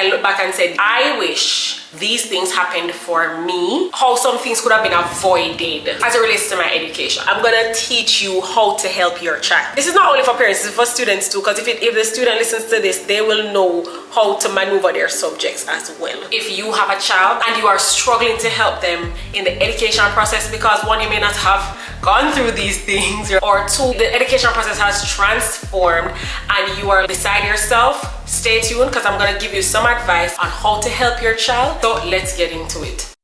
I look back and said, I wish these things happened for me, how some things could have been avoided as it relates to my education. I'm gonna teach you how to help your child. This is not only for parents, it's for students too, because if the student listens to this, they will know how to maneuver their subjects as well. If you have a child and you are struggling to help them in the education process, because one, you may not have gone through these things, or two, the education process has transformed and you are beside yourself, stay tuned, because I'm gonna give you some advice on how to help your child. So let's get into it.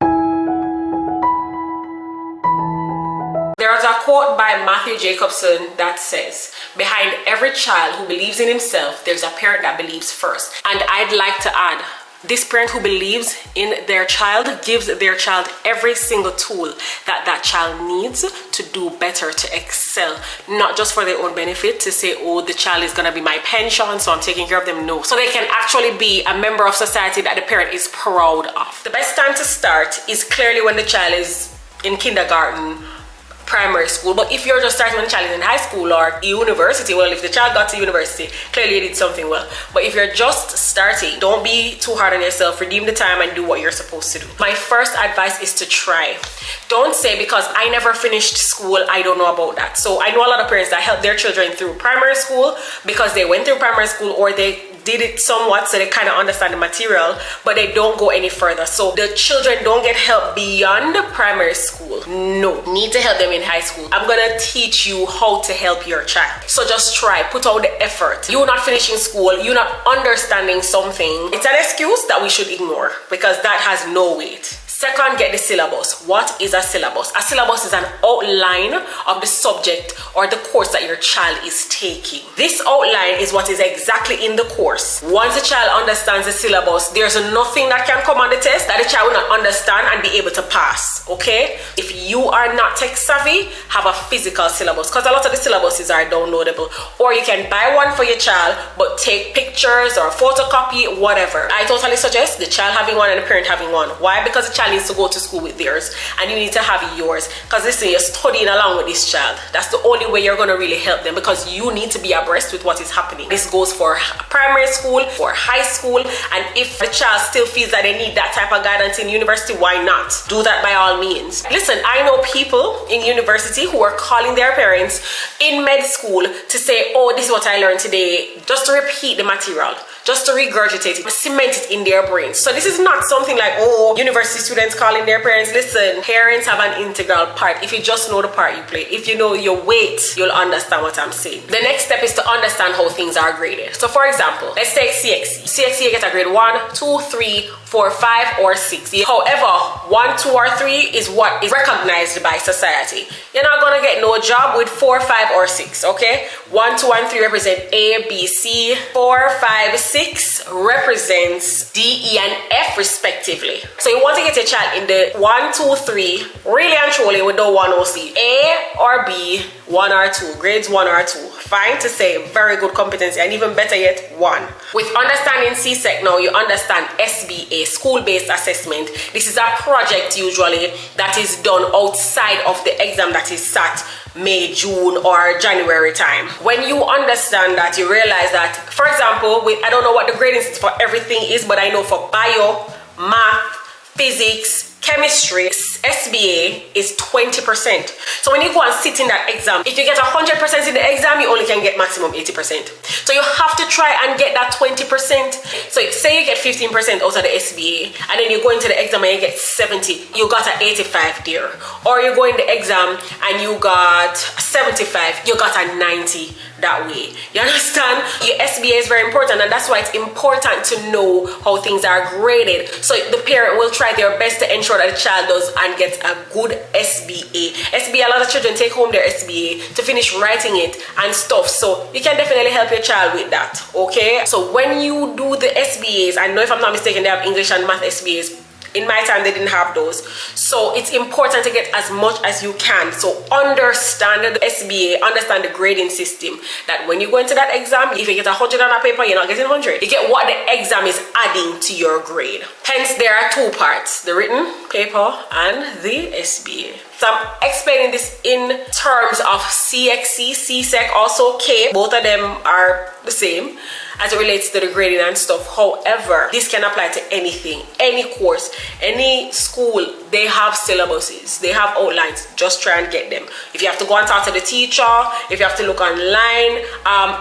There's a quote by Matthew Jacobson that says, behind every child who believes in himself, there's a parent that believes first. And I'd like to add, this parent who believes in their child gives their child every single tool that that child needs to do better, to excel, not just for their own benefit, to say, oh, the child is gonna be my pension, so I'm taking care of them. No, so they can actually be a member of society that the parent is proud of. The best time to start is clearly when the child is in kindergarten, primary school. But if you're just starting when the child is in high school or university, well, if the child got to university, clearly you did something well. But if you're just starting, don't be too hard on yourself. Redeem the time and do what you're supposed to do. My first advice is to try. Don't say, because I never finished school, I don't know about that. So I know a lot of parents that help their children through primary school because they went through primary school, or they did it somewhat, so they kind of understand the material, but they don't go any further. So the children don't get help beyond primary school. No, need to help them in high school. I'm gonna teach you how to help your child. So just try, put out the effort. You're not finishing school, you're not understanding something, it's an excuse that we should ignore, because that has no weight. Second, get the syllabus. What is a syllabus? A syllabus is an outline of the subject or the course that your child is taking. This outline is what is exactly in the course. Once the child understands the syllabus, there's nothing that can come on the test that the child will not understand and be able to pass, okay? If you are not tech savvy, have a physical syllabus, because a lot of the syllabuses are downloadable. Or you can buy one for your child, but take pictures or photocopy, whatever. I totally suggest the child having one and the parent having one. Why? Because the child needs to go to school with theirs and you need to have yours, because listen, you're studying along with this child. That's the only way you're going to really help them, because you need to be abreast with what is happening. This goes for primary school, for high school, and if the child still feels that they need that type of guidance in university, why not? Do that by all means. Listen, I know people in university who are calling their parents in med school to say, oh, this is what I learned today, just to repeat the material, just to regurgitate it, cement it in their brains. So this is not something like, oh, university students calling their parents. Listen, parents have an integral part. If you just know the part you play, if you know your weight, you'll understand what I'm saying. The next step is to understand how things are graded. So for example, let's take CXC. CXC, you get a grade 1, 2, 3, 4, 5, or 6. However, 1, 2, or 3 is what is recognized by society. You're not gonna get no job with 4, 5, or 6, okay? 1, 2, and 3 represent A, B, C. 4, 5, 6 represents D, E, and F respectively. So you want to get your child in the 1, 2, 3, really and truly with the 1 OC. A or B, 1 or 2, grades 1 or 2. Fine to say, very good competency, and even better yet, 1. With understanding CSEC now, you understand SBA, school-based assessment. This is a project usually that is done outside of the exam that is sat May, June, or January time. When you understand that, you realize that, for example, I don't know what the grading system for everything is, but I know for bio, math, physics, chemistry, SBA is 20%. So when you go and sit in that exam, if you get 100% in the exam, you only can get maximum 80%. So you have to try and get that 20%. So say you get 15% out of the SBA, and then you go into the exam and you get 70, you got an 85 there. Or you go in the exam and you got 75, you got a 90 that way. You understand? Your SBA is very important, and that's why it's important to know how things are graded. So the parent will try their best to ensure that the child does and gets a good SBA. SBA, a lot of children take home their SBA to finish writing it and stuff. So you can definitely help your child with that, okay? So when you do the SBAs, I know if I'm not mistaken, they have English and math SBAs. In my time, they didn't have those. So it's important to get as much as you can. So understand the SBA, understand the grading system. That when you go into that exam, if you get 100 on a paper, you're not getting 100. You get what the exam is adding to your grade. Hence, there are two parts, the written paper and the SBA. So I'm explaining this in terms of CXC, CSEC, also K. Both of them are the same as it relates to the grading and stuff. However, this can apply to anything, any course, any school. They have syllabuses, they have outlines. Just try and get them. If you have to go and talk to the teacher, if you have to look online,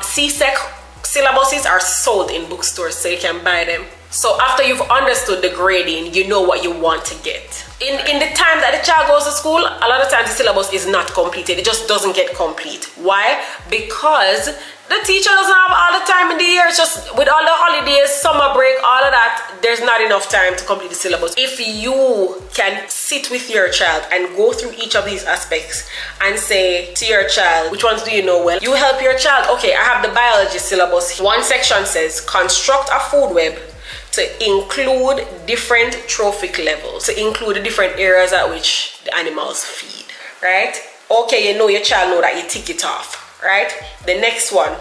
CSEC syllabuses are sold in bookstores, so you can buy them. So after you've understood the grading, you know what you want to get. In the time that the child goes to school, a lot of times the syllabus is not completed. It just doesn't get complete. Why? Because the teacher doesn't have all the time in the year. It's just with all the holidays, summer break, all of that, there's not enough time to complete the syllabus. If you can sit with your child and go through each of these aspects and say to your child, which ones do you know well? You help your child. Okay, I have the biology syllabus. One section says construct a food web to include different trophic levels, to include the different areas at which the animals feed, right? Okay, you know your child know that, you tick it off, right? The next one,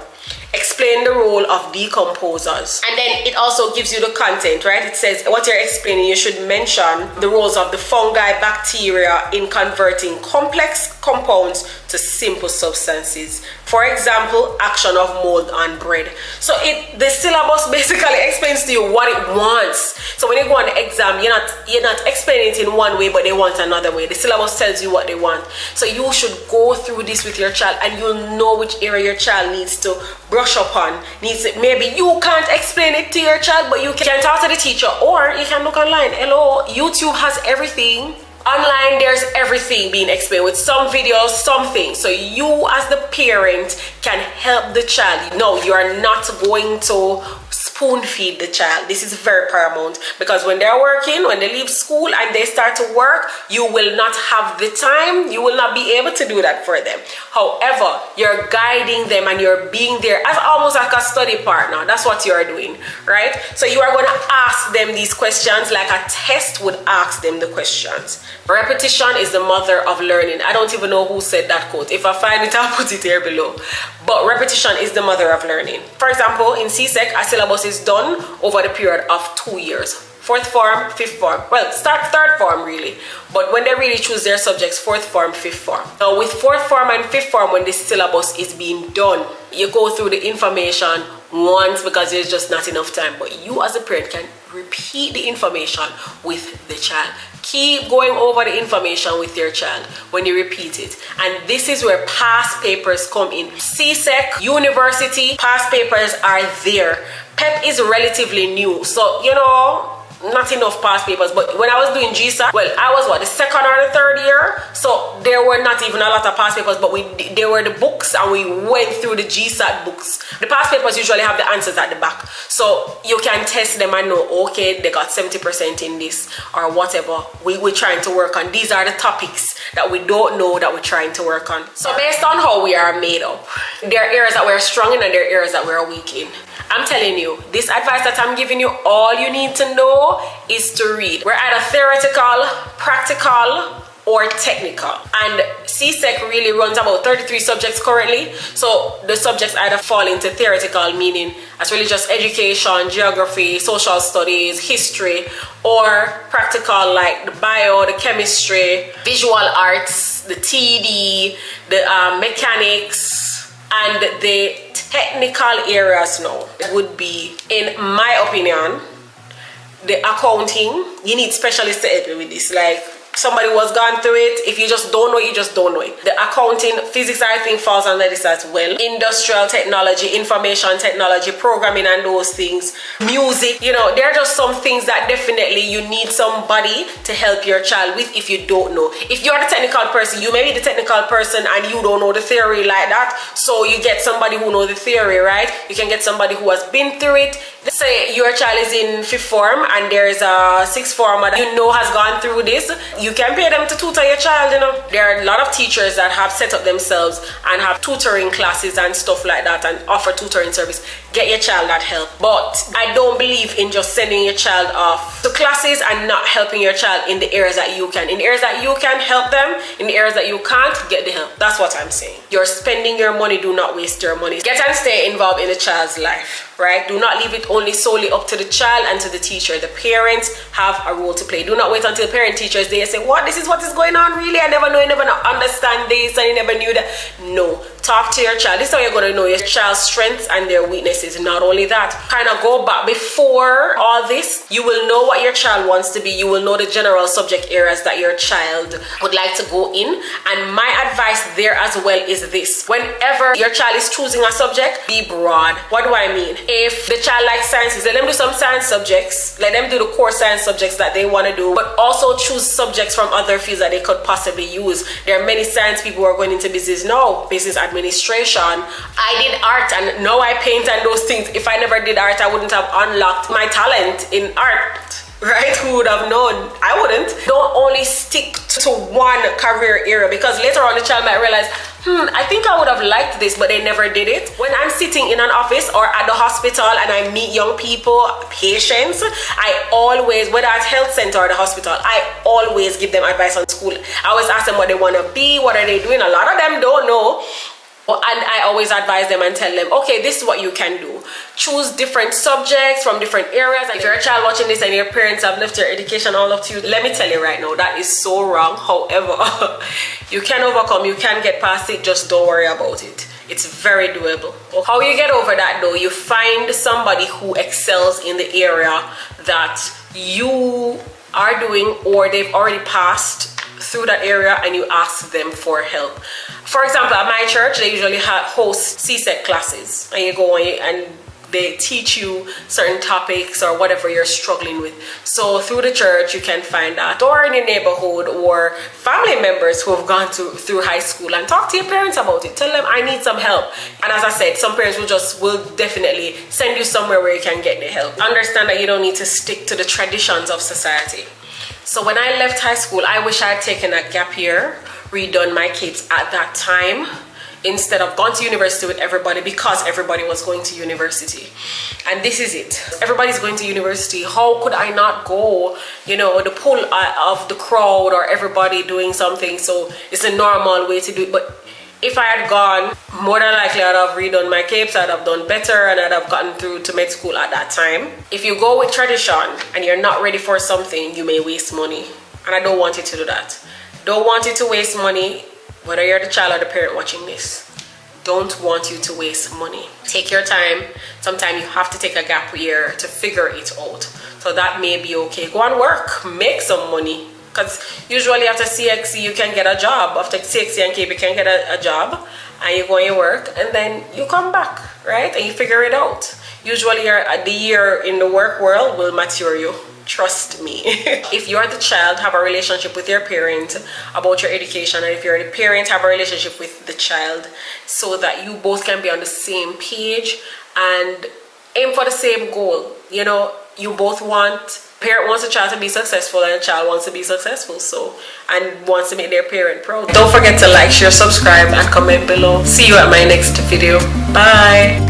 explain the role of decomposers. And then it also gives you the content, right? It says what you're explaining, you should mention the roles of the fungi, bacteria in converting complex compounds to simple substances. For example, action of mold on bread. So the syllabus basically explains to you what it wants. So when you go on the exam, you're not explaining it in one way, but they want another way. The syllabus tells you what they want. So you should go through this with your child, and you'll know which area your child needs to brush up on. Maybe you can't explain it to your child, but you can talk to the teacher, or you can look online. Hello, YouTube has everything. Online, there's everything being explained with some videos, something. So you as the parent can help the child. No, you are not going to spoon feed the child. This is very paramount, because when they're working, when they leave school and they start to work, you will not have the time. You will not be able to do that for them. However, you're guiding them and you're being there as almost like a study partner. That's what you're doing, right? So you are going to ask them these questions like a test would ask them the questions. Repetition is the mother of learning. I don't even know who said that quote. If I find it, I'll put it here below. But repetition is the mother of learning. For example, in CSEC, a syllabus is done over the period of 2 years. 4th form, 5th form. Well, start 3rd form really. But when they really choose their subjects, 4th form, 5th form. Now with 4th form and 5th form, when this syllabus is being done, you go through the information once because there's just not enough time. But you as a parent can repeat the information with the child. Keep going over the information with your child when you repeat it. And this is where past papers come in. CSEC, university, past papers are there. PEP is relatively new. So, not enough past papers. But when I was doing GSAT, well, I was the 2nd or the 3rd year, so there were not even a lot of past papers, but there were the books, and we went through the GSAT books. The past papers usually have the answers at the back, so you can test them and know, okay, they got 70% in this or whatever we're trying to work on. These are the topics that we don't know that we're trying to work on. So based on how we are made up, there are areas that we're strong in and there are areas that we're weak in. I'm telling you, this advice that I'm giving you, all you need to know is to read. We're either theoretical, practical, or technical. And CSEC really runs about 33 subjects currently. So the subjects either fall into theoretical, meaning as really just education, geography, social studies, history, or practical like the bio, the chemistry, visual arts, the TD, the mechanics, and the technical areas now would be, in my opinion, the accounting. You need specialists to help you with this. Like somebody who has gone through it. If you just don't know it, you just don't know it. The accounting, physics, I think falls under this as well. Industrial technology, information technology, programming and those things. Music, there are just some things that definitely you need somebody to help your child with if you don't know. If you're the technical person, you may be the technical person and you don't know the theory like that. So you get somebody who knows the theory, right? You can get somebody who has been through it. Let's say your child is in 5th form and there's a 6th former that has gone through this. You can pay them to tutor your child, There are a lot of teachers that have set up themselves and have tutoring classes and stuff like that and offer tutoring service. Get your child that help. But I don't believe in just sending your child off to classes and not helping your child in the areas that you can. In the areas that you can, help them. In the areas that you can't, get the help. That's what I'm saying. You're spending your money, do not waste your money. Get and stay involved in the child's life, right? Do not leave it only solely up to the child and to the teacher. The parents have a role to play. Do not wait until parent-teachers day and say, what? This is what is going on really? I never know, I never understand this, and I never knew that. No. Talk to your child. This is how you're going to know your child's strengths and their weaknesses. Not only that, kind of go back before all this, you will know what your child wants to be. You will know the general subject areas that your child would like to go in. And my advice there as well is this: whenever your child is choosing a subject, be broad. What do I mean? If the child likes sciences, let them do some science subjects. Let them do the core science subjects that they want to do, but also choose subjects from other fields that they could possibly use. There are many science people who are going into business now, business administration. I did art and now I paint and those things. If I never did art, I wouldn't have unlocked my talent in art. Right? Who would have known? I wouldn't. Don't only stick to one career area, because later on the child might realize, I think I would have liked this, but they never did it. When I'm sitting in an office or at the hospital and I meet young people, patients, I always, whether at health center or the hospital, I always give them advice on school. I always ask them what they want to be, what are they doing. A lot of them don't know. And I always advise them and tell them, okay, this is what you can do. Choose different subjects from different areas. And if you're a child watching this and your parents have left your education all up to you, let me tell you right now, that is so wrong. However, you can overcome, you can get past it, just don't worry about it. It's very doable. How you get over that though, you find somebody who excels in the area that you are doing, or they've already passed through that area, and you ask them for help. For example, at my church, they usually host CSEC classes, and you go and they teach you certain topics or whatever you're struggling with. So through the church, you can find that, or in your neighborhood, or family members who have gone through high school, and talk to your parents about it. Tell them, I need some help. And as I said, some parents will definitely send you somewhere where you can get the help. Understand that you don't need to stick to the traditions of society. So when I left high school, I wish I had taken a gap year, redone my kids at that time, instead of gone to university with everybody, because everybody was going to university. And this is it. Everybody's going to university. How could I not go? You know, the pull of the crowd or everybody doing something. So it's a normal way to do it. But if I had gone, more than likely I'd have redone my capes, I'd have done better, and I'd have gotten through to med school at that time. If you go with tradition and you're not ready for something, you may waste money. And I don't want you to do that. Don't want you to waste money, whether you're the child or the parent watching this. Don't want you to waste money. Take your time. Sometimes you have to take a gap year to figure it out. So that may be okay. Go and work, make some money. Because usually after CXC you can get a job. After CXC and KB you can get a job, and you go and you work, and then you come back, right? And you figure it out. Usually the year in the work world will mature you. Trust me. If you're the child, have a relationship with your parent about your education, and if you're the parent, have a relationship with the child, so that you both can be on the same page and aim for the same goal. You know, you both want, parent wants a child to be successful and a child wants to be successful, so, and wants to make their parent proud. Don't forget to like, share, subscribe, and comment below. See you at my next video. Bye.